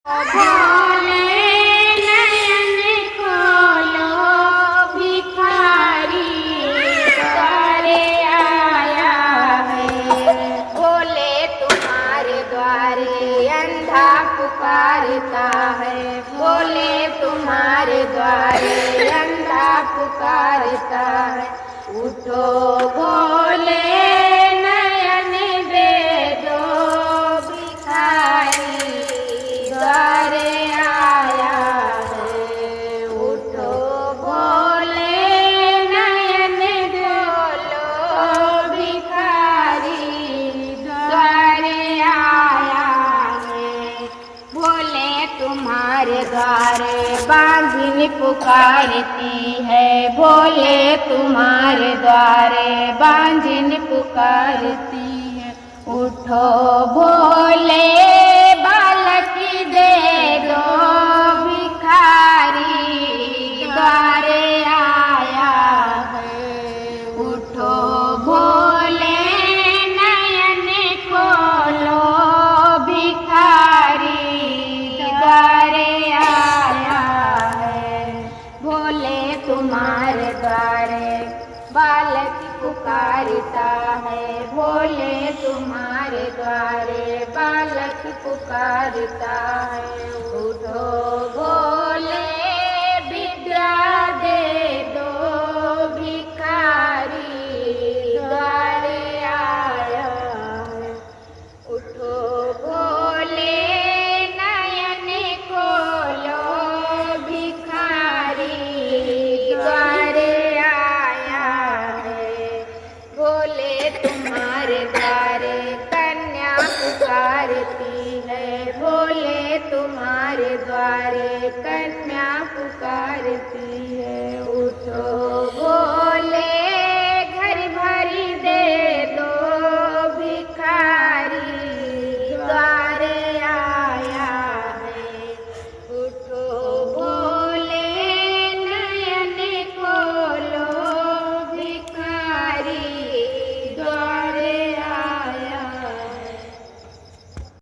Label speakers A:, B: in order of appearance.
A: भोले नयन खोलो भिखारी द्वारे आया है। भोले तुम्हारे द्वारे अंधा पुकारता है। भोले तुम्हारे द्वारे अंधा पुकारता है। उठो भोले नयन दे दो भिखारी द्वारे आया है। उठो भोले नयन बोलो भिखारी द्वारे आया है। भोले तुम्हारे द्वारे बांझिन पुकारती है। भोले तुम्हारे द्वारे बांझिन पुकारती है। उठो भोले बालक दे दो भिखारी द्वारे आया है। उठो भोले नयन खोलो भिखारी द्वारे आया है। भोले तुम्हारे द्वारे बालक पुकारता है। भोले तुम्हारे द्वारे बालक पुकारता है। उठो भोले विद्या दे दो भिखारी द्वारे आया है। उठो भोले नयन खोलो भिखारी द्वारे आया है। भोले तुम्हारे द्वारे कन्या पुकारती है। भोले तुम्हारे द्वारे कन्या पुकारती है।